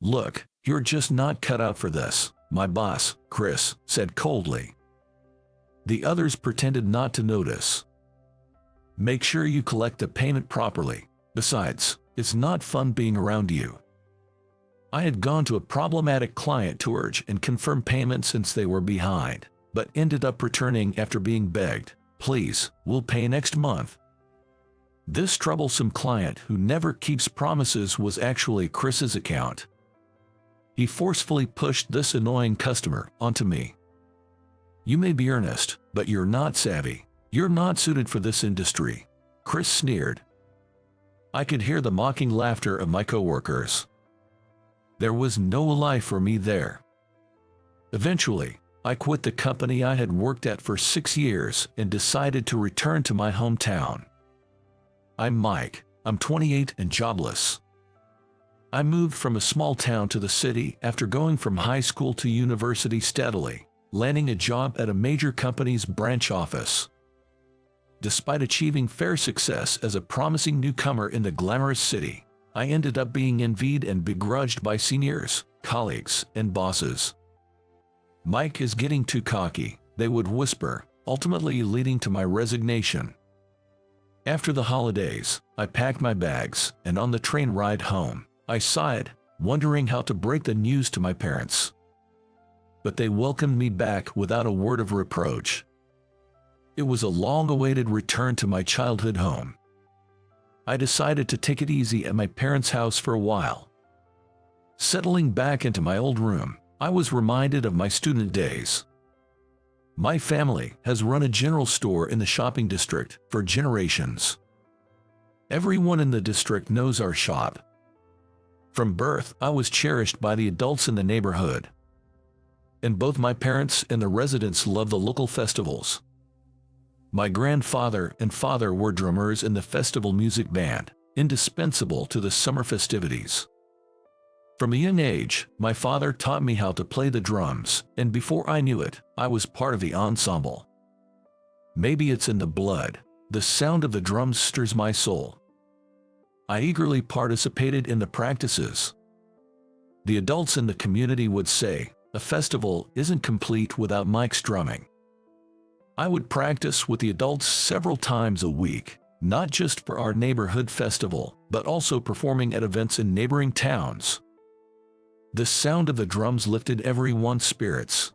"Look, you're just not cut out for this," my boss, Chris, said coldly. The others pretended not to notice. "Make sure you collect the payment properly. Besides, it's not fun being around you." I had gone to a problematic client to urge and confirm payment since they were behind, but ended up returning after being begged, "Please, we'll pay next month." This troublesome client who never keeps promises was actually Chris's account. He forcefully pushed this annoying customer onto me. "You may be earnest, but you're not savvy. You're not suited for this industry," Chris sneered. I could hear the mocking laughter of my coworkers. There was no life for me there. Eventually, I quit the company I had worked at for 6 years and decided to return to my hometown. I'm Mike. I'm 28 and jobless. I moved from a small town to the city after going from high school to university steadily, landing a job at a major company's branch office. Despite achieving fair success as a promising newcomer in the glamorous city, I ended up being envied and begrudged by seniors, colleagues, and bosses. "Mike is getting too cocky," they would whisper, ultimately leading to my resignation. After the holidays, I packed my bags, and on the train ride home, I sighed, wondering how to break the news to my parents. But they welcomed me back without a word of reproach. It was a long-awaited return to my childhood home. I decided to take it easy at my parents' house for a while. Settling back into my old room, I was reminded of my student days. My family has run a general store in the shopping district for generations. Everyone in the district knows our shop. From birth, I was cherished by the adults in the neighborhood. And both my parents and the residents love the local festivals. My grandfather and father were drummers in the festival music band, indispensable to the summer festivities. From a young age, my father taught me how to play the drums, and before I knew it, I was part of the ensemble. Maybe it's in the blood. The sound of the drums stirs my soul. I eagerly participated in the practices. The adults in the community would say, "A festival isn't complete without Mike's drumming." I would practice with the adults several times a week, not just for our neighborhood festival, but also performing at events in neighboring towns. The sound of the drums lifted everyone's spirits.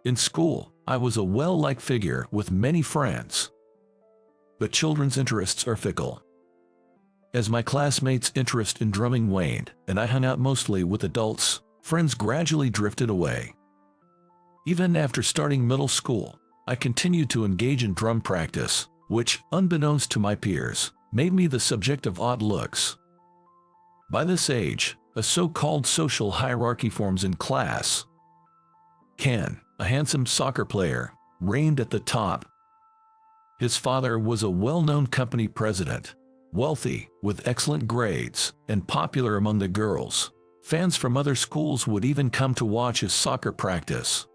In school, I was a well-liked figure with many friends. But children's interests are fickle. As my classmates' interest in drumming waned, and I hung out mostly with adults, friends gradually drifted away. Even after starting middle school, I continued to engage in drum practice, which, unbeknownst to my peers, made me the subject of odd looks. By this age, a so-called social hierarchy forms in class. Ken, a handsome soccer player, reigned at the top. His father was a well-known company president, wealthy, with excellent grades, and popular among the girls. Fans from other schools would even come to watch his soccer practice.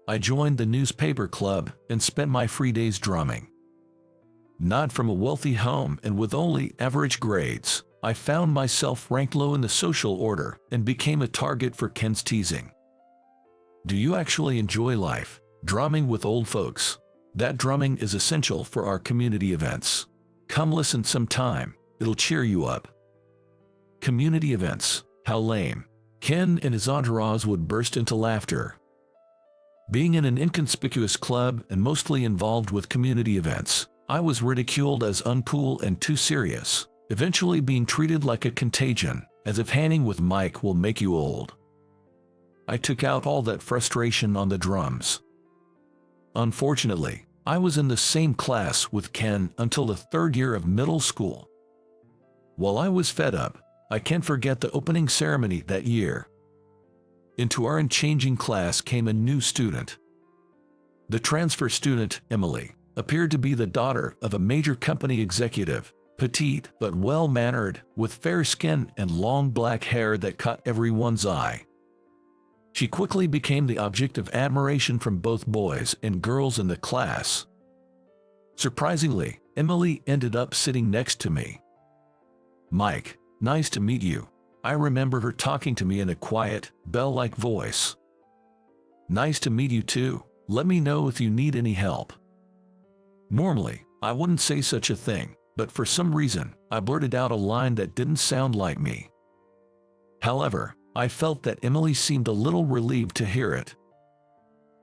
I joined the newspaper club and spent my free days drumming. Not from a wealthy home and with only average grades, I found myself ranked low in the social order and became a target for Ken's teasing. Do you actually enjoy life, drumming with old folks? That drumming is essential for our community events. Come listen sometime, it'll cheer you up. Community events, how lame. Ken and his entourage would burst into laughter. Being in an inconspicuous club and mostly involved with community events, I was ridiculed as uncool and too serious, eventually being treated like a contagion, as if hanging with Mike will make you old. I took out all that frustration on the drums. Unfortunately, I was in the same class with Ken until the 3rd year of middle school. While I was fed up, I can't forget the opening ceremony that year. Into our unchanging class came a new student. The transfer student, Emily, appeared to be the daughter of a major company executive, petite but well-mannered, with fair skin and long black hair that caught everyone's eye. She quickly became the object of admiration from both boys and girls in the class. Surprisingly, Emily ended up sitting next to me. "Mike, nice to meet you," I remember her talking to me in a quiet, bell-like voice. "Nice to meet you too. Let me know if you need any help." Normally, I wouldn't say such a thing, but for some reason, I blurted out a line that didn't sound like me. However, I felt that Emily seemed a little relieved to hear it.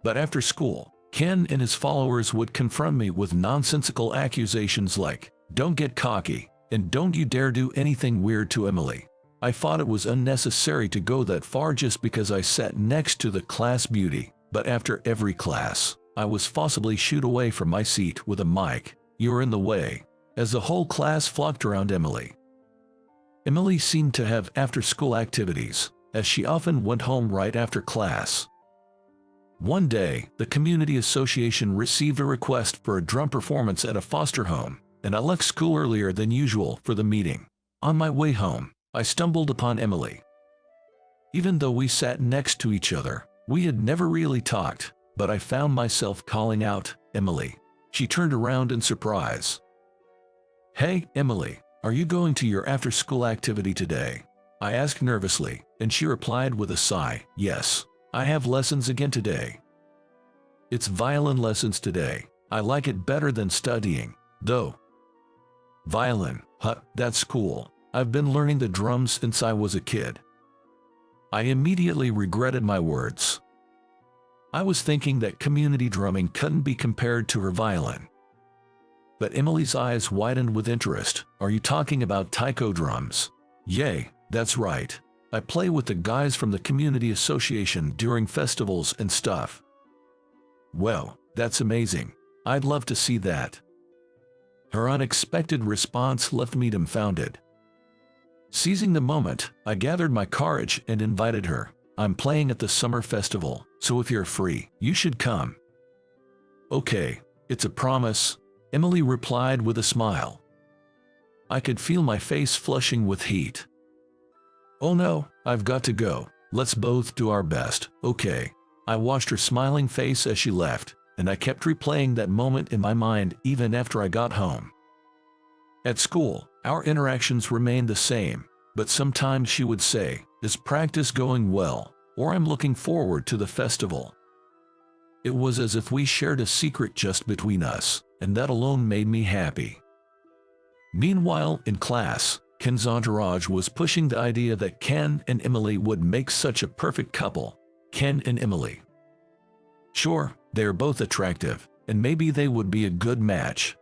But after school, Ken and his followers would confront me with nonsensical accusations like, "Don't get cocky," and "Don't you dare do anything weird to Emily." I thought it was unnecessary to go that far just because I sat next to the class beauty, but after every class, I was forcibly shooed away from my seat with a mic, "You're in the way," as the whole class flocked around Emily. Emily seemed to have after-school activities, as she often went home right after class. One day, the community association received a request for a drum performance at a foster home, and I left school earlier than usual for the meeting. On my way home, I stumbled upon Emily. Even though we sat next to each other, we had never really talked, but I found myself calling out, "Emily." She turned around in surprise. "Hey, Emily, are you going to your after-school activity today?" I asked nervously, and she replied with a sigh, "Yes, I have lessons again today. It's violin lessons today. I like it better than studying, though." "Violin, huh, that's cool. I've been learning the drums since I was a kid." I immediately regretted my words. I was thinking that community drumming couldn't be compared to her violin. But Emily's eyes widened with interest. "Are you talking about taiko drums?" "Yay, that's right. I play with the guys from the community association during festivals and stuff." "Well, that's amazing. I'd love to see that." Her unexpected response left me dumbfounded. Seizing the moment, I gathered my courage and invited her. "I'm playing at the summer festival, so if you're free, you should come." "Okay, it's a promise," Emily replied with a smile. I could feel my face flushing with heat. "Oh no, I've got to go. Let's both do our best, okay?" I watched her smiling face as she left, and I kept replaying that moment in my mind even after I got home. At school, our interactions remained the same, but sometimes she would say, "Is practice going well?" or "I'm looking forward to the festival." It was as if we shared a secret just between us, and that alone made me happy. Meanwhile, in class, Ken's entourage was pushing the idea that Ken and Emily would make such a perfect couple. Ken and Emily. Sure, they are both attractive, and maybe they would be a good match.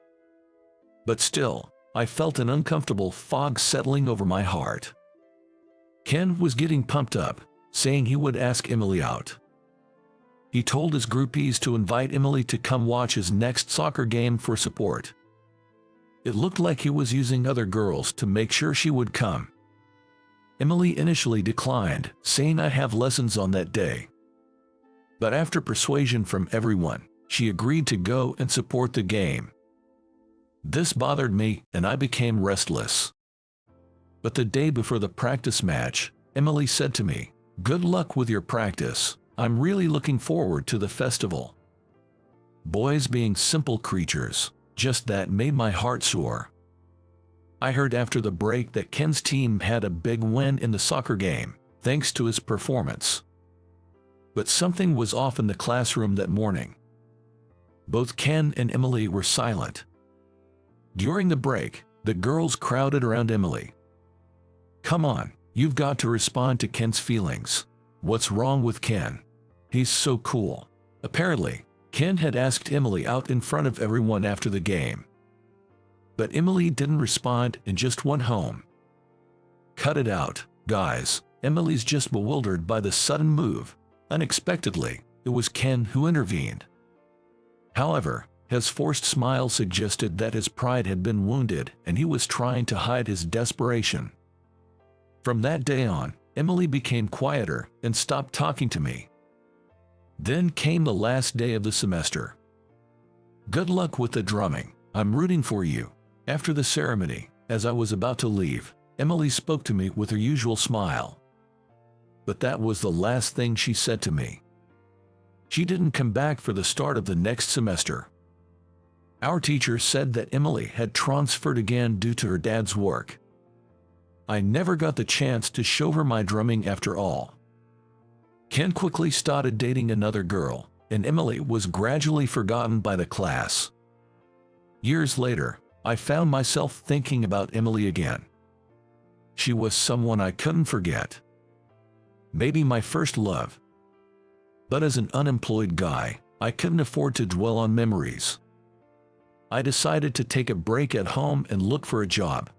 But still, I felt an uncomfortable fog settling over my heart. Ken was getting pumped up, saying he would ask Emily out. He told his groupies to invite Emily to come watch his next soccer game for support. It looked like he was using other girls to make sure she would come. Emily initially declined, saying I have lessons on that day. But after persuasion from everyone, she agreed to go and support the game. This bothered me, and I became restless. But the day before the practice match, Emily said to me, "Good luck with your practice. I'm really looking forward to the festival." Boys being simple creatures, just that made my heart soar. I heard after the break that Ken's team had a big win in the soccer game, thanks to his performance. But something was off in the classroom that morning. Both Ken and Emily were silent. During the break, the girls crowded around Emily. "Come on, you've got to respond to Ken's feelings. What's wrong with Ken? He's so cool." Apparently, Ken had asked Emily out in front of everyone after the game. But Emily didn't respond and just went home. Cut it out, guys. Emily's just bewildered by the sudden move. Unexpectedly, it was Ken who intervened. However, his forced smile suggested that his pride had been wounded and he was trying to hide his desperation. From that day on, Emily became quieter and stopped talking to me. Then came the last day of the semester. "Good luck with the drumming. I'm rooting for you." After the ceremony, as I was about to leave, Emily spoke to me with her usual smile. But that was the last thing she said to me. She didn't come back for the start of the next semester. Our teacher said that Emily had transferred again due to her dad's work. I never got the chance to show her my drumming after all. Ken quickly started dating another girl, and Emily was gradually forgotten by the class. Years later, I found myself thinking about Emily again. She was someone I couldn't forget. Maybe my first love. But as an unemployed guy, I couldn't afford to dwell on memories. I decided to take a break at home and look for a job.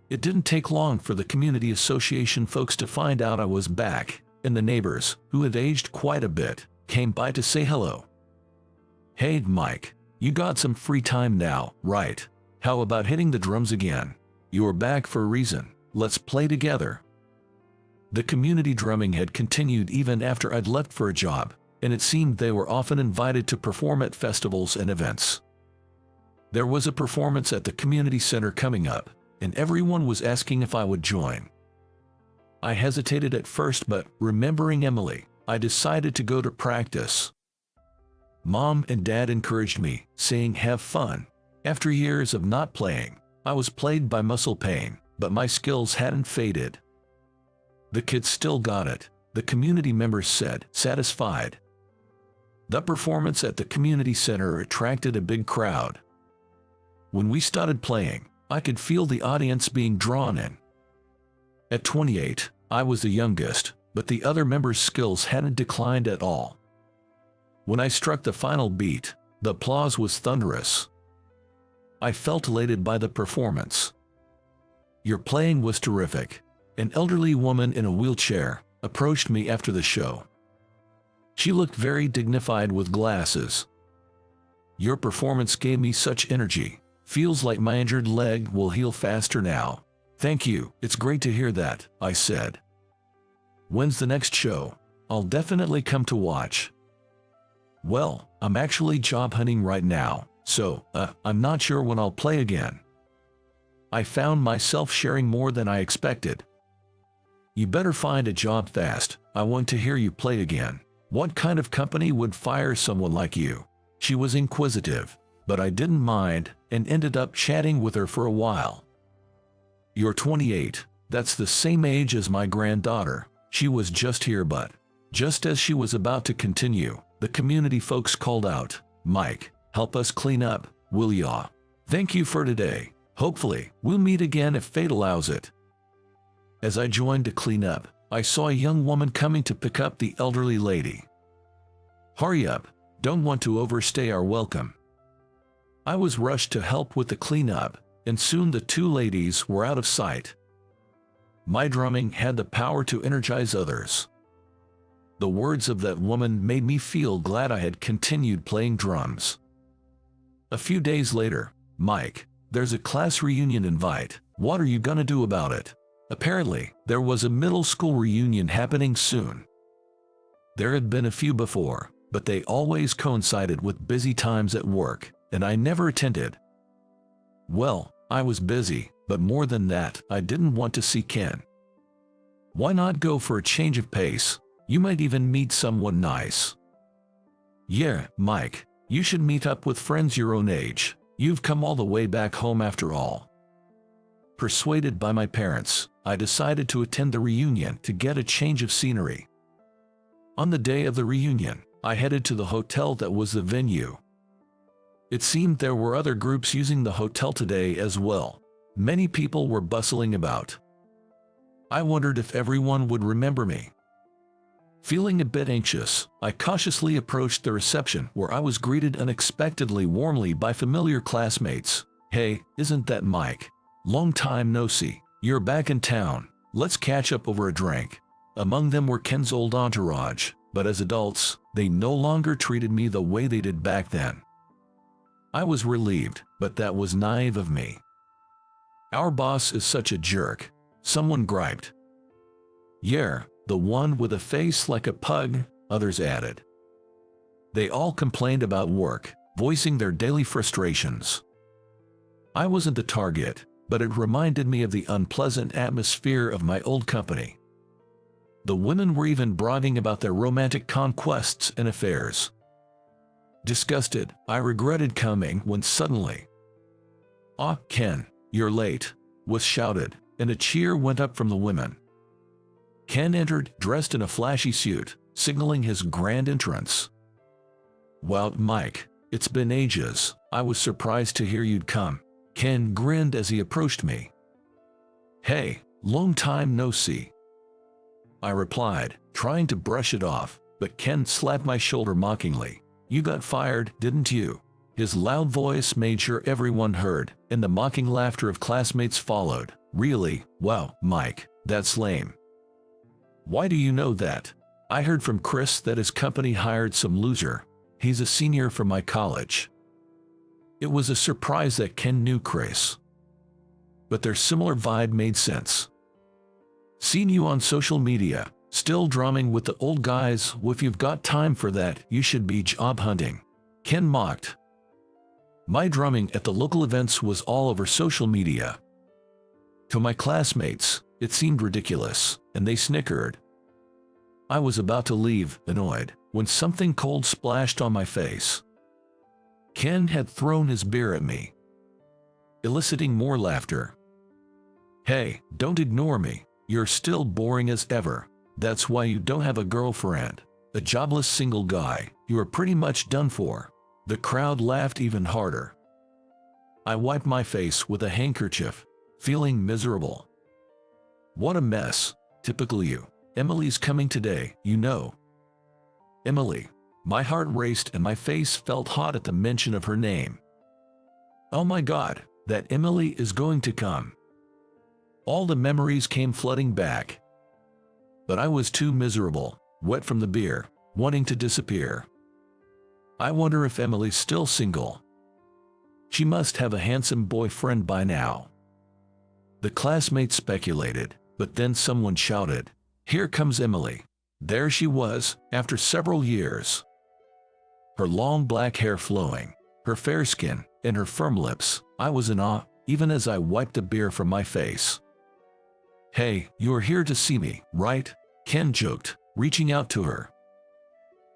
It didn't take long for the community association folks to find out I was back, and the neighbors, who had aged quite a bit, came by to say hello. "Hey, Mike, you got some free time now, right? How about hitting the drums again? You're back for a reason. Let's play together." The community drumming had continued even after I'd left for a job, and it seemed they were often invited to perform at festivals and events. There was a performance at the community center coming up, and everyone was asking if I would join. I hesitated at first, but remembering Emily, I decided to go to practice. Mom and Dad encouraged me, saying have fun. After years of not playing, I was plagued by muscle pain, but my skills hadn't faded. "The kids still got it," the community members said, satisfied. The performance at the community center attracted a big crowd. When we started playing, I could feel the audience being drawn in. At 28, I was the youngest, but the other members' skills hadn't declined at all. When I struck the final beat, the applause was thunderous. I felt elated by the performance. "Your playing was terrific." An elderly woman in a wheelchair approached me after the show. She looked very dignified with glasses. "Your performance gave me such energy. Feels like my injured leg will heal faster now." "Thank you, it's great to hear that," I said. "When's the next show? I'll definitely come to watch." "Well, I'm actually job hunting right now, so I'm not sure when I'll play again." I found myself sharing more than I expected. "You better find a job fast. I want to hear you play again. What kind of company would fire someone like you?" She was inquisitive, but I didn't mind and ended up chatting with her for a while. "You're 28, that's the same age as my granddaughter. She was just here," but just as she was about to continue, the community folks called out, "Mike, help us clean up, will ya? Thank you for today. Hopefully, we'll meet again if fate allows it." As I joined to clean up, I saw a young woman coming to pick up the elderly lady. "Hurry up, don't want to overstay our welcome." I was rushed to help with the cleanup, and soon the two ladies were out of sight. My drumming had the power to energize others. The words of that woman made me feel glad I had continued playing drums. A few days later, "Mike, there's a class reunion invite. What are you gonna do about it?" Apparently, there was a middle school reunion happening soon. There had been a few before, but they always coincided with busy times at work, and I never attended. Well, I was busy, but more than that, I didn't want to see Ken. Why not go for a change of pace? You might even meet someone nice. "Yeah, Mike, you should meet up with friends your own age. You've come all the way back home after all." Persuaded by my parents, I decided to attend the reunion to get a change of scenery. On the day of the reunion, I headed to the hotel that was the venue. It seemed there were other groups using the hotel today as well. Many people were bustling about. I wondered if everyone would remember me. Feeling a bit anxious, I cautiously approached the reception where I was greeted unexpectedly warmly by familiar classmates. "Hey, isn't that Mike? Long time no see. You're back in town. Let's catch up over a drink." Among them were Ken's old entourage, but as adults, they no longer treated me the way they did back then. I was relieved, but that was naive of me. "Our boss is such a jerk," someone griped. "Yeah, the one with a face like a pug," others added. They all complained about work, voicing their daily frustrations. I wasn't the target, but it reminded me of the unpleasant atmosphere of my old company. The women were even bragging about their romantic conquests and affairs. Disgusted, I regretted coming when suddenly, "Ah, Ken, you're late," was shouted, and a cheer went up from the women. Ken entered, dressed in a flashy suit, signaling his grand entrance. "Wow, Mike, it's been ages. I was surprised to hear you'd come." Ken grinned as he approached me. "Hey, long time no see," I replied, trying to brush it off, but Ken slapped my shoulder mockingly. "You got fired, didn't you?" His loud voice made sure everyone heard, and the mocking laughter of classmates followed. "Really? Wow, Mike, that's lame." "Why do you know that?" "I heard from Chris that his company hired some loser. He's a senior from my college." It was a surprise that Ken knew Chris, but their similar vibe made sense. "Seen you on social media, still drumming with the old guys. If you've got time for that, you should be job hunting," Ken mocked. My drumming at the local events was all over social media. To my classmates, it seemed ridiculous, and they snickered. I was about to leave, annoyed, when something cold splashed on my face. Ken had thrown his beer at me, eliciting more laughter. "Hey, don't ignore me. You're still boring as ever. That's why you don't have a girlfriend. A jobless single guy. You are pretty much done for." The crowd laughed even harder. I wiped my face with a handkerchief, feeling miserable. "What a mess. Typical you. Emily's coming today, you know." Emily. My heart raced and my face felt hot at the mention of her name. Oh my God, that Emily is going to come. All the memories came flooding back. But I was too miserable, wet from the beer, wanting to disappear. I wonder if Emily's still single. She must have a handsome boyfriend by now. The classmates speculated, but then someone shouted, "Here comes Emily." There she was, after several years. Her long black hair flowing, her fair skin, and her firm lips. I was in awe, even as I wiped the beer from my face. "Hey, you're here to see me, right?" Ken joked, reaching out to her.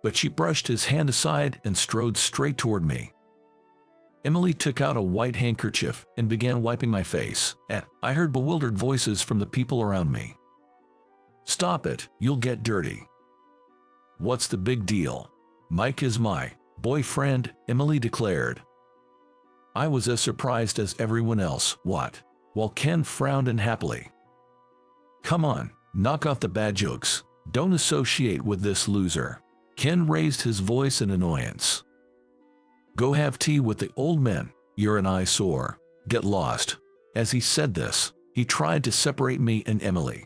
But she brushed his hand aside and strode straight toward me. Emily took out a white handkerchief and began wiping my face, and I heard bewildered voices from the people around me. "Stop it, you'll get dirty." "What's the big deal? Mike is my boyfriend," Emily declared. I was as surprised as everyone else. "What?" While Ken frowned unhappily. "Come on, knock off the bad jokes. Don't associate with this loser." Ken raised his voice in annoyance. "Go have tea with the old men. You're an eyesore. Get lost." As he said this, he tried to separate me and Emily.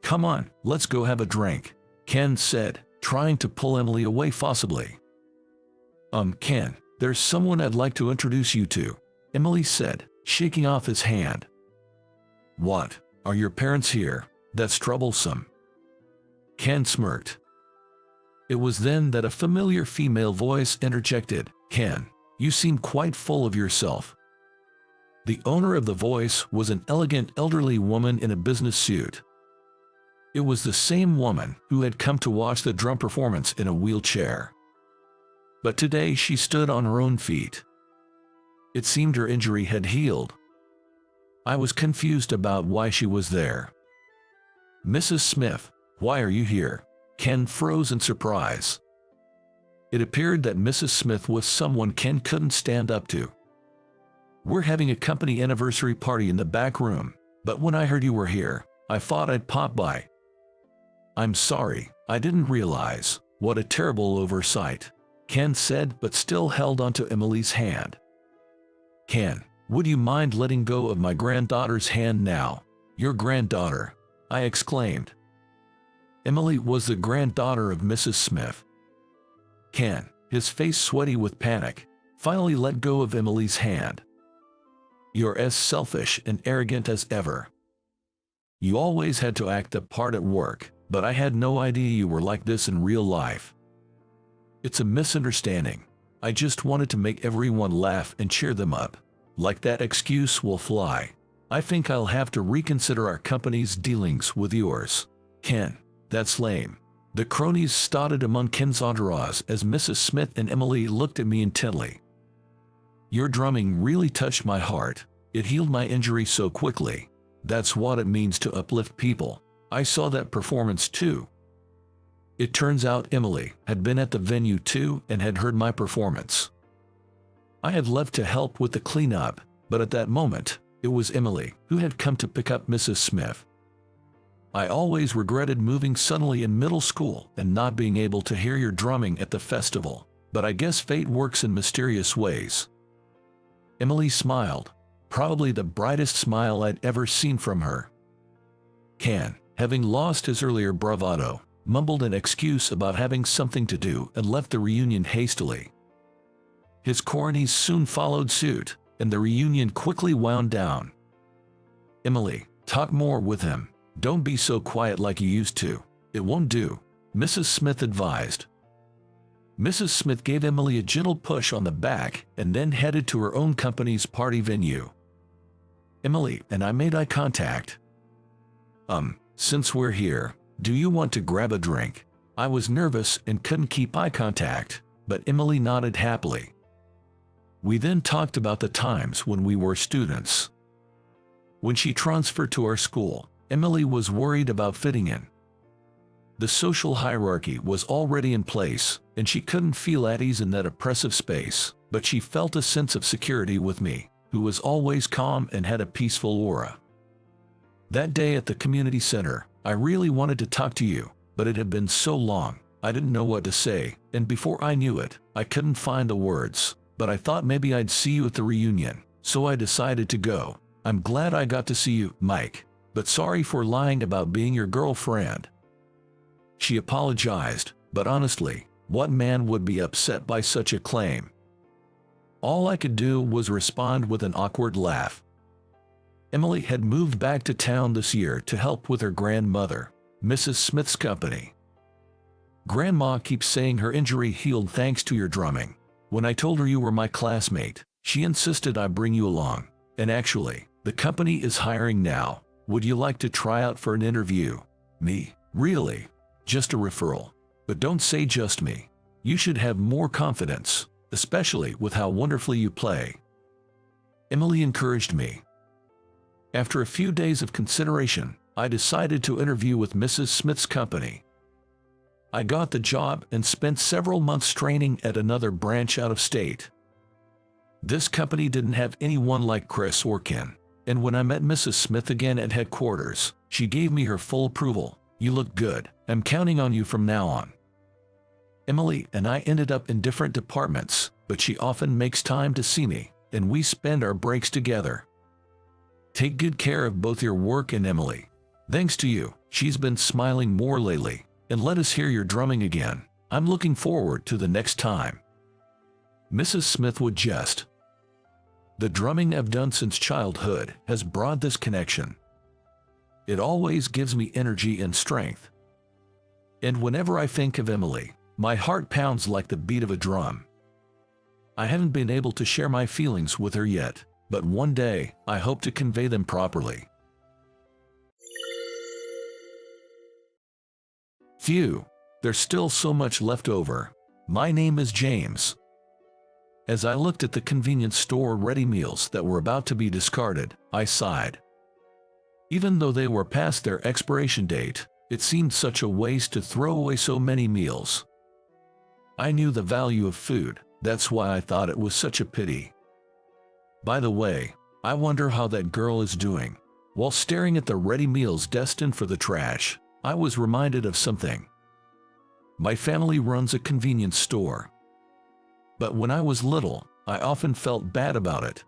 "Come on, let's go have a drink," Ken said, trying to pull Emily away forcibly. Ken, there's someone I'd like to introduce you to," Emily said, shaking off his hand. "What? Are your parents here? That's troublesome." Ken smirked. It was then that a familiar female voice interjected, "Ken, you seem quite full of yourself." The owner of the voice was an elegant elderly woman in a business suit. It was the same woman who had come to watch the drum performance in a wheelchair. But today she stood on her own feet. It seemed her injury had healed. I was confused about why she was there. "Mrs. Smith, why are you here?" Ken froze in surprise. It appeared that Mrs. Smith was someone Ken couldn't stand up to. "We're having a company anniversary party in the back room, but when I heard you were here, I thought I'd pop by." "I'm sorry, I didn't realize. What a terrible oversight," Ken said, but still held onto Emily's hand. "Ken, would you mind letting go of my granddaughter's hand now?" "Your granddaughter?" I exclaimed. Emily was the granddaughter of Mrs. Smith. Ken, his face sweaty with panic, finally let go of Emily's hand. "You're as selfish and arrogant as ever. You always had to act the part at work, but I had no idea you were like this in real life." "It's a misunderstanding. I just wanted to make everyone laugh and cheer them up. Like that excuse will fly. I think I'll have to reconsider our company's dealings with yours." "Ken, that's lame." The cronies started among Ken's entourage as Mrs. Smith and Emily looked at me intently. "Your drumming really touched my heart. It healed my injury so quickly." That's what it means to uplift people. I saw that performance too. It turns out Emily had been at the venue too and had heard my performance. I had left to help with the cleanup, but at that moment, it was Emily who had come to pick up Mrs. Smith. I always regretted moving suddenly in middle school and not being able to hear your drumming at the festival, but I guess fate works in mysterious ways. Emily smiled, probably the brightest smile I'd ever seen from her. Ken, having lost his earlier bravado, mumbled an excuse about having something to do and left the reunion hastily. His cornies soon followed suit, and the reunion quickly wound down. Emily, talk more with him. Don't be so quiet like you used to. It won't do, Mrs. Smith advised. Mrs. Smith gave Emily a gentle push on the back and then headed to her own company's party venue. Emily and I made eye contact. Since we're here, do you want to grab a drink? I was nervous and couldn't keep eye contact, but Emily nodded happily. We then talked about the times when we were students. When she transferred to our school, Emily was worried about fitting in. The social hierarchy was already in place, and she couldn't feel at ease in that oppressive space, but she felt a sense of security with me, who was always calm and had a peaceful aura. That day at the community center, I really wanted to talk to you, but it had been so long, I didn't know what to say, and before I knew it, I couldn't find the words, but I thought maybe I'd see you at the reunion, so I decided to go. I'm glad I got to see you, Mike, but sorry for lying about being your girlfriend. She apologized, but honestly, what man would be upset by such a claim? All I could do was respond with an awkward laugh. Emily had moved back to town this year to help with her grandmother, Mrs. Smith's company. Grandma keeps saying her injury healed thanks to your drumming. When I told her you were my classmate, she insisted I bring you along. And actually, the company is hiring now. Would you like to try out for an interview? Me? Really? Just a referral. But don't say just me. You should have more confidence, especially with how wonderfully you play. Emily encouraged me. After a few days of consideration, I decided to interview with Mrs. Smith's company. I got the job and spent several months training at another branch out of state. This company didn't have anyone like Chris or Ken, and when I met Mrs. Smith again at headquarters, she gave me her full approval. You look good. I'm counting on you from now on. Emily and I ended up in different departments, but she often makes time to see me, and we spend our breaks together. Take good care of both your work and Emily. Thanks to you, she's been smiling more lately, and let us hear your drumming again. I'm looking forward to the next time. Mrs. Smith would jest. The drumming I've done since childhood has brought this connection. It always gives me energy and strength. And whenever I think of Emily, my heart pounds like the beat of a drum. I haven't been able to share my feelings with her yet, but one day I hope to convey them properly. Phew, there's still so much left over. My name is James. As I looked at the convenience store ready meals that were about to be discarded, I sighed. Even though they were past their expiration date, it seemed such a waste to throw away so many meals. I knew the value of food, that's why I thought it was such a pity. By the way, I wonder how that girl is doing. While staring at the ready meals destined for the trash, I was reminded of something. My family runs a convenience store. But when I was little, I often felt bad about it.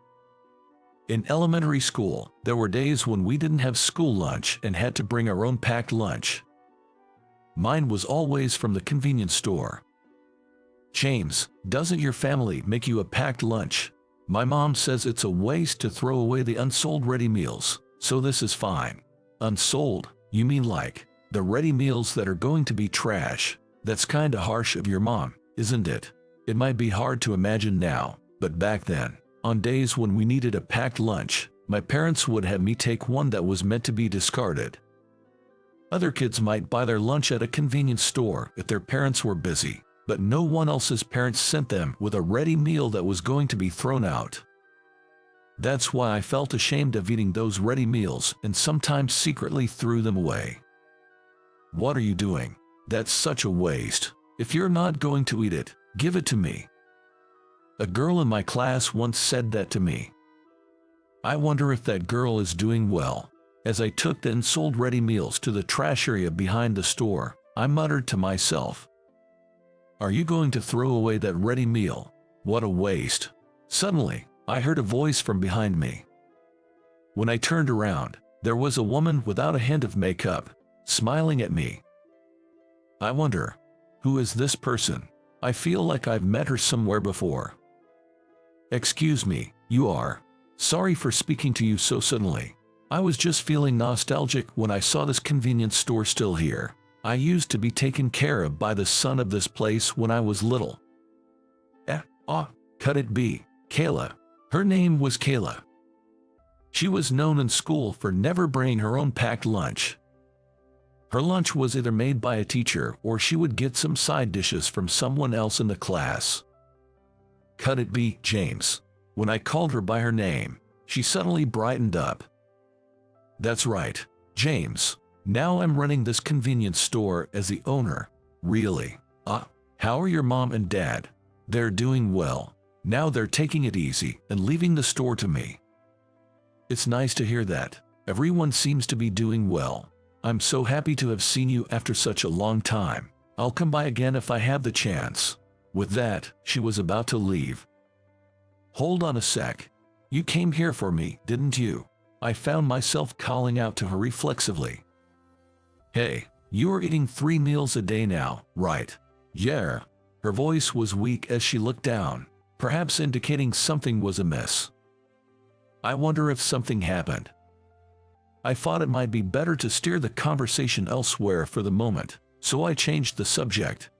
In elementary school, there were days when we didn't have school lunch and had to bring our own packed lunch. Mine was always from the convenience store. James, doesn't your family make you a packed lunch? My mom says it's a waste to throw away the unsold ready meals, so this is fine. Unsold? You mean like the ready meals that are going to be trash? That's kinda harsh of your mom, isn't it? It might be hard to imagine now, but back then, on days when we needed a packed lunch, my parents would have me take one that was meant to be discarded. Other kids might buy their lunch at a convenience store if their parents were busy, but no one else's parents sent them with a ready meal that was going to be thrown out. That's why I felt ashamed of eating those ready meals and sometimes secretly threw them away. What are you doing? That's such a waste. If you're not going to eat it, give it to me. A girl in my class once said that to me. I wonder if that girl is doing well. As I took the unsold ready meals to the trash area behind the store, I muttered to myself, "Are you going to throw away that ready meal? What a waste." Suddenly, I heard a voice from behind me. When I turned around, there was a woman without a hint of makeup, smiling at me. I wonder, who is this person? I feel like I've met her somewhere before. "Excuse me, you are. Sorry for speaking to you so suddenly. I was just feeling nostalgic when I saw this convenience store still here. I used to be taken care of by the son of this place when I was little." Could it be Kayla? Her name was Kayla. She was known in school for never bringing her own packed lunch. Her lunch was either made by a teacher or she would get some side dishes from someone else in the class. Could it be James? When I called her by her name, she suddenly brightened up. That's right, James. Now I'm running this convenience store as the owner. Really? How are your mom and dad? They're doing well. Now they're taking it easy and leaving the store to me. It's nice to hear that. Everyone seems to be doing well. I'm so happy to have seen you after such a long time. I'll come by again if I have the chance. With that, she was about to leave. Hold on a sec. You came here for me, didn't you? I found myself calling out to her reflexively. Hey, you're eating 3 meals a day now, right? Yeah. Her voice was weak as she looked down, perhaps indicating something was amiss. I wonder if something happened. I thought it might be better to steer the conversation elsewhere for the moment, so I changed the subject.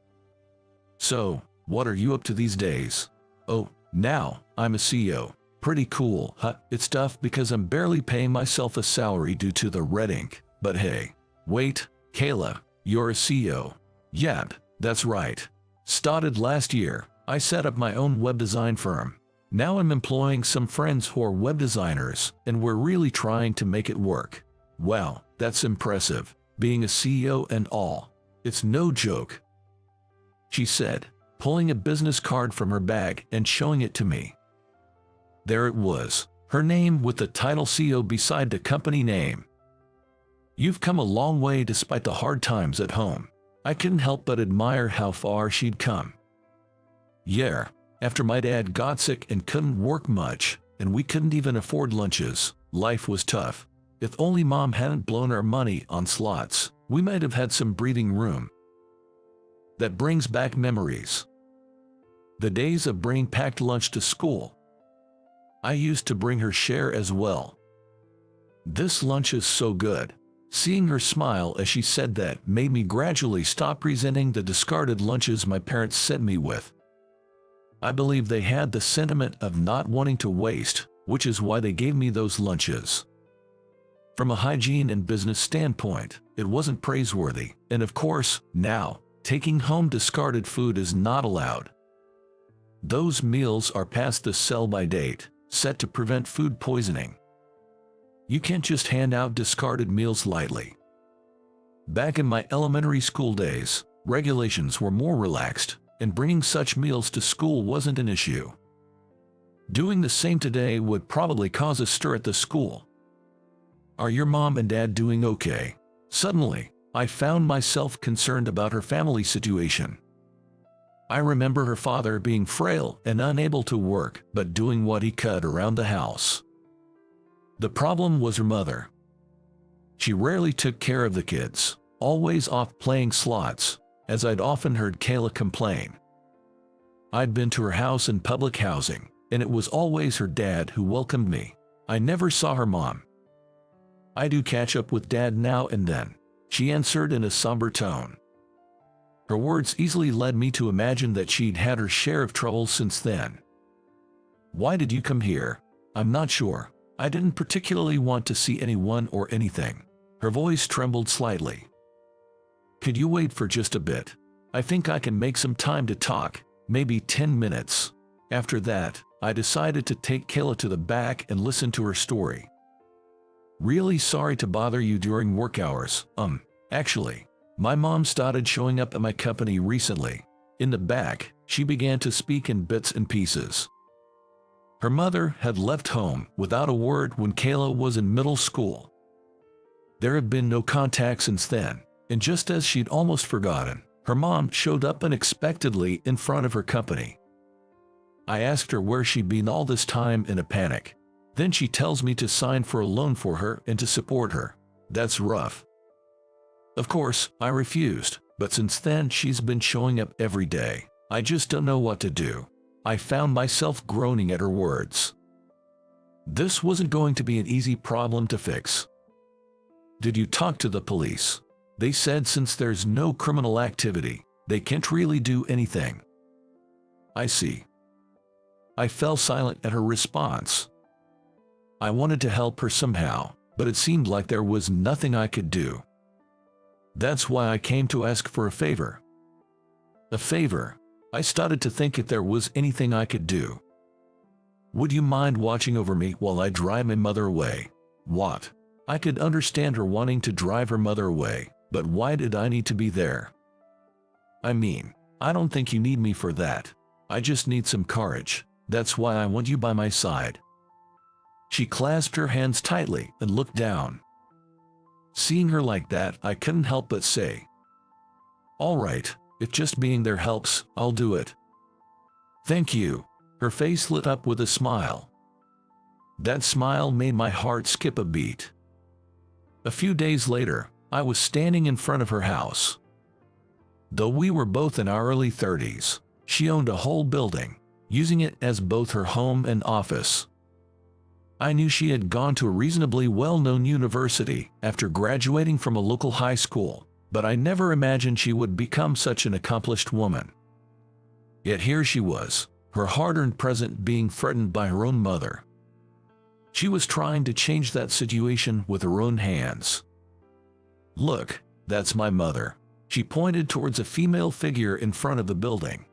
So, what are you up to these days? Oh, now, I'm a CEO. Pretty cool, huh? It's tough because I'm barely paying myself a salary due to the red ink. But hey, wait, Kayla, you're a CEO. Yep, that's right. Started last year, I set up my own web design firm. Now I'm employing some friends who are web designers, and we're really trying to make it work. Wow, that's impressive, being a CEO and all. It's no joke, she said, pulling a business card from her bag and showing it to me. There it was, her name with the title CEO beside the company name. You've come a long way despite the hard times at home. I couldn't help but admire how far she'd come. Yeah, after my dad got sick and couldn't work much, and we couldn't even afford lunches, life was tough. If only Mom hadn't blown our money on slots, we might have had some breathing room. That brings back memories. The days of bringing packed lunch to school. I used to bring her share as well. This lunch is so good. Seeing her smile as she said that made me gradually stop resenting the discarded lunches my parents sent me with. I believe they had the sentiment of not wanting to waste, which is why they gave me those lunches. From a hygiene and business standpoint, it wasn't praiseworthy, and of course, now, taking home discarded food is not allowed. Those meals are past the sell-by date, set to prevent food poisoning. You can't just hand out discarded meals lightly. Back in my elementary school days, regulations were more relaxed, and bringing such meals to school wasn't an issue. Doing the same today would probably cause a stir at the school. Are your mom and dad doing okay? Suddenly, I found myself concerned about her family situation. I remember her father being frail and unable to work, but doing what he could around the house. The problem was her mother. She rarely took care of the kids, always off playing slots, as I'd often heard Kayla complain. I'd been to her house in public housing, and it was always her dad who welcomed me. I never saw her mom. I do catch up with Dad now and then, she answered in a somber tone. Her words easily led me to imagine that she'd had her share of trouble since then. Why did you come here? I'm not sure. I didn't particularly want to see anyone or anything. Her voice trembled slightly. Could you wait for just a bit? I think I can make some time to talk, maybe 10 minutes. After that, I decided to take Kayla to the back and listen to her story. Really sorry to bother you during work hours. Actually, my mom started showing up at my company recently. In the back, she began to speak in bits and pieces. Her mother had left home without a word when Kayla was in middle school. There had been no contact since then, and just as she'd almost forgotten, her mom showed up unexpectedly in front of her company. I asked her where she'd been all this time in a panic. Then she tells me to sign for a loan for her and to support her. That's rough. Of course, I refused, but since then she's been showing up every day. I just don't know what to do. I found myself groaning at her words. This wasn't going to be an easy problem to fix. Did you talk to the police? They said since there's no criminal activity, they can't really do anything. I see. I fell silent at her response. I wanted to help her somehow, but it seemed like there was nothing I could do. That's why I came to ask for a favor. A favor? I started to think if there was anything I could do. Would you mind watching over me while I drive my mother away? What? I could understand her wanting to drive her mother away, but why did I need to be there? I mean, I don't think you need me for that. I just need some courage. That's why I want you by my side. She clasped her hands tightly and looked down. Seeing her like that, I couldn't help but say, "All right, if just being there helps, I'll do it." "Thank you." Her face lit up with a smile. That smile made my heart skip a beat. A few days later, I was standing in front of her house. Though we were both in our early 30s, she owned a whole building, using it as both her home and office. I knew she had gone to a reasonably well-known university after graduating from a local high school, but I never imagined she would become such an accomplished woman. Yet here she was, her hard-earned present being threatened by her own mother. She was trying to change that situation with her own hands. "Look, that's my mother." She pointed towards a female figure in front of the building.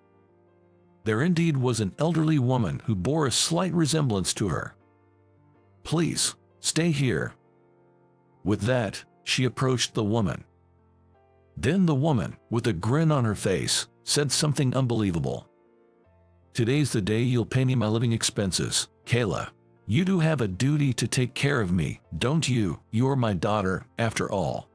There indeed was an elderly woman who bore a slight resemblance to her. "Please, stay here." With that, she approached the woman. Then the woman, with a grin on her face, said something unbelievable. "Today's the day you'll pay me my living expenses, Kayla. You do have a duty to take care of me, don't you? You're my daughter, after all.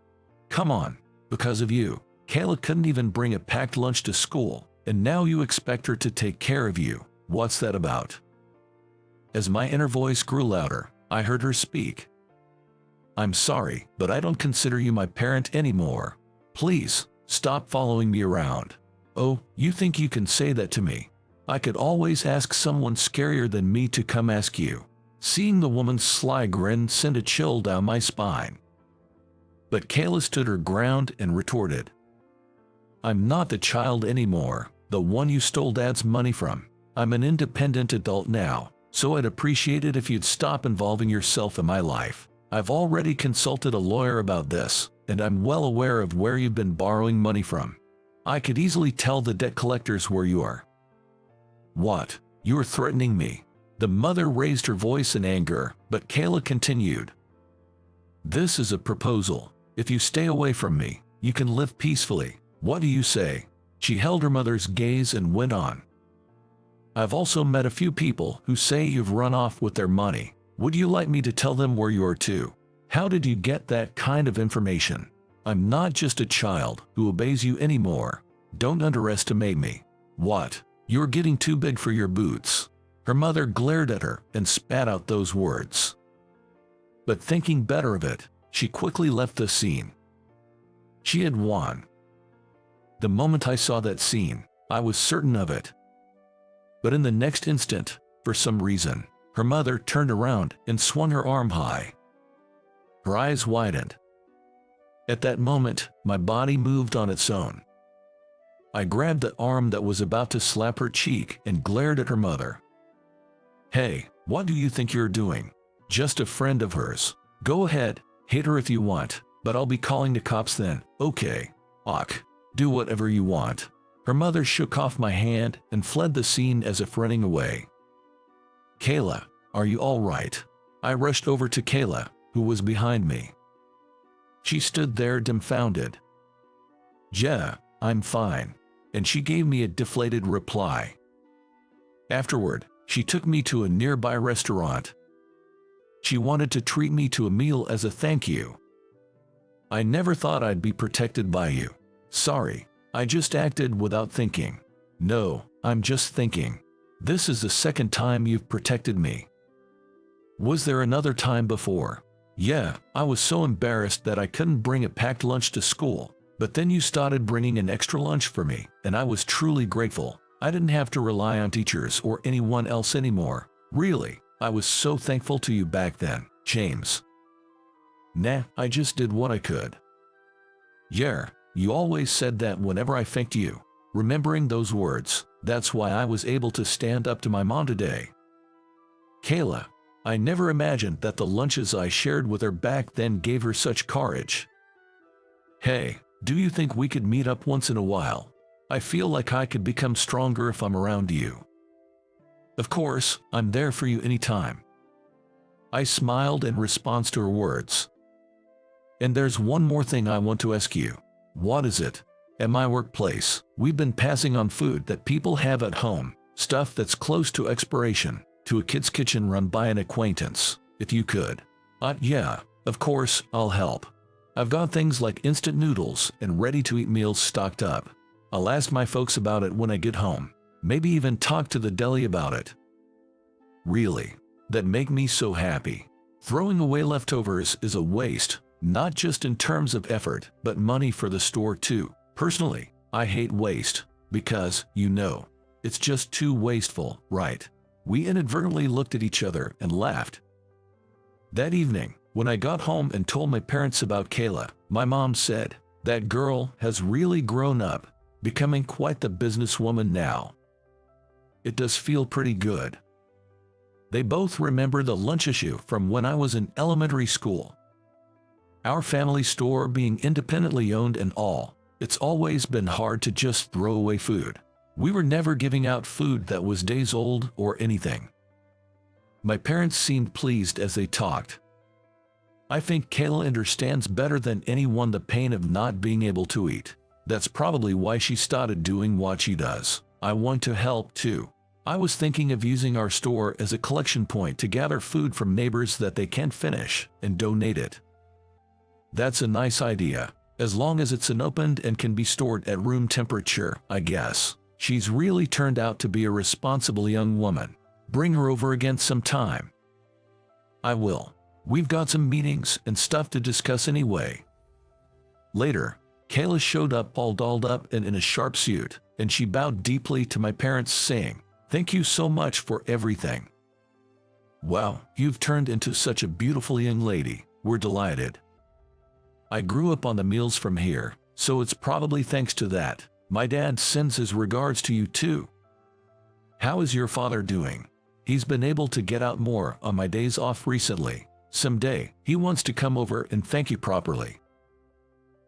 Come on, because of you, Kayla couldn't even bring a packed lunch to school, and now you expect her to take care of you. What's that about?" As my inner voice grew louder, I heard her speak. "I'm sorry, but I don't consider you my parent anymore. Please, stop following me around." "Oh, you think you can say that to me? I could always ask someone scarier than me to come ask you." Seeing the woman's sly grin sent a chill down my spine. But Kayla stood her ground and retorted, "I'm not the child anymore, the one you stole Dad's money from. I'm an independent adult now, so I'd appreciate it if you'd stop involving yourself in my life. I've already consulted a lawyer about this, and I'm well aware of where you've been borrowing money from. I could easily tell the debt collectors where you are." "What? You're threatening me?" The mother raised her voice in anger, but Kayla continued, "This is a proposal. If you stay away from me, you can live peacefully. What do you say?" She held her mother's gaze and went on. "I've also met a few people who say you've run off with their money. Would you like me to tell them where you are too? How did you get that kind of information? I'm not just a child who obeys you anymore. Don't underestimate me." "What? You're getting too big for your boots." Her mother glared at her and spat out those words. But thinking better of it, she quickly left the scene. She had won. The moment I saw that scene, I was certain of it. But in the next instant, for some reason, her mother turned around and swung her arm high. Her eyes widened. At that moment, my body moved on its own. I grabbed the arm that was about to slap her cheek and glared at her mother. "Hey, what do you think you're doing? Just a friend of hers. Go ahead, hate her if you want, but I'll be calling the cops then, okay? Do whatever you want." Her mother shook off my hand and fled the scene as if running away. "Kayla, are you all right?" I rushed over to Kayla, who was behind me. She stood there dumbfounded. "Yeah, I'm fine," and she gave me a deflated reply. Afterward, she took me to a nearby restaurant. She wanted to treat me to a meal as a thank you. "I never thought I'd be protected by you. Sorry, I just acted without thinking." "No, I'm just thinking. This is the second time you've protected me." "Was there another time before?" "Yeah, I was so embarrassed that I couldn't bring a packed lunch to school, but then you started bringing an extra lunch for me, and I was truly grateful. I didn't have to rely on teachers or anyone else anymore. Really, I was so thankful to you back then, James." "Nah, I just did what I could." "Yeah, you always said that whenever I thanked you." Remembering those words, that's why I was able to stand up to my mom today. Kayla, I never imagined that the lunches I shared with her back then gave her such courage. "Hey, do you think we could meet up once in a while? I feel like I could become stronger if I'm around you." "Of course, I'm there for you anytime." I smiled in response to her words. "And there's one more thing I want to ask you." "What is it?" "At my workplace, we've been passing on food that people have at home, stuff that's close to expiration, to a kid's kitchen run by an acquaintance. If you could." Yeah, of course, I'll help. I've got things like instant noodles and ready-to-eat meals stocked up. I'll ask my folks about it when I get home. Maybe even talk to the deli about it." Really, that make me so happy. Throwing away leftovers is a waste, not just in terms of effort, but money for the store too. Personally, I hate waste, because, it's just too wasteful, right? We inadvertently looked at each other and laughed. That evening, when I got home and told my parents about Kayla, my mom said, "That girl has really grown up, becoming quite the businesswoman now." It does feel pretty good. They both remember the lunch issue from when I was in elementary school. Our family store being independently owned and all, it's always been hard to just throw away food. We were never giving out food that was days old or anything. My parents seemed pleased as they talked. I think Kayla understands better than anyone the pain of not being able to eat. That's probably why she started doing what she does. I want to help too. I was thinking of using our store as a collection point to gather food from neighbors that they can't finish and donate it. That's a nice idea, as long as it's unopened and can be stored at room temperature, I guess. She's really turned out to be a responsible young woman. Bring her over again sometime. I will. We've got some meetings and stuff to discuss anyway. Later, Kayla showed up all dolled up and in a sharp suit, and she bowed deeply to my parents, saying, "Thank you so much for everything. Wow, you've turned into such a beautiful young lady. We're delighted. I grew up on the meals from here, so it's probably thanks to that. My dad sends his regards to you too. How is your father doing? He's been able to get out more on my days off recently. Someday, he wants to come over and thank you properly,"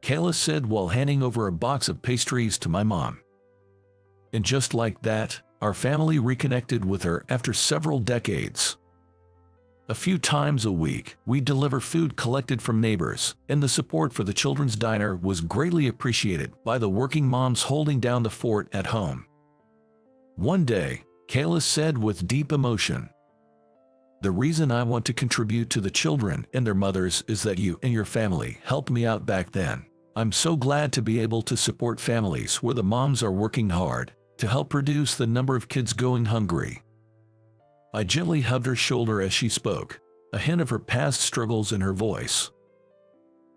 Kayla said while handing over a box of pastries to my mom. And just like that, our family reconnected with her after several decades. A few times a week, we deliver food collected from neighbors, and the support for the children's diner was greatly appreciated by the working moms holding down the fort at home. One day, Kayla said with deep emotion, "The reason I want to contribute to the children and their mothers is that you and your family helped me out back then. I'm so glad to be able to support families where the moms are working hard to help reduce the number of kids going hungry." I gently hugged her shoulder as she spoke, a hint of her past struggles in her voice.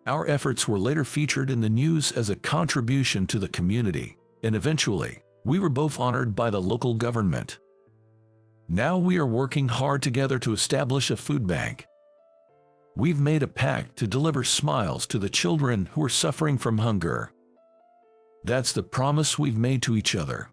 Our efforts were later featured in the news as a contribution to the community, and eventually, we were both honored by the local government. Now we are working hard together to establish a food bank. We've made a pact to deliver smiles to the children who are suffering from hunger. That's the promise we've made to each other.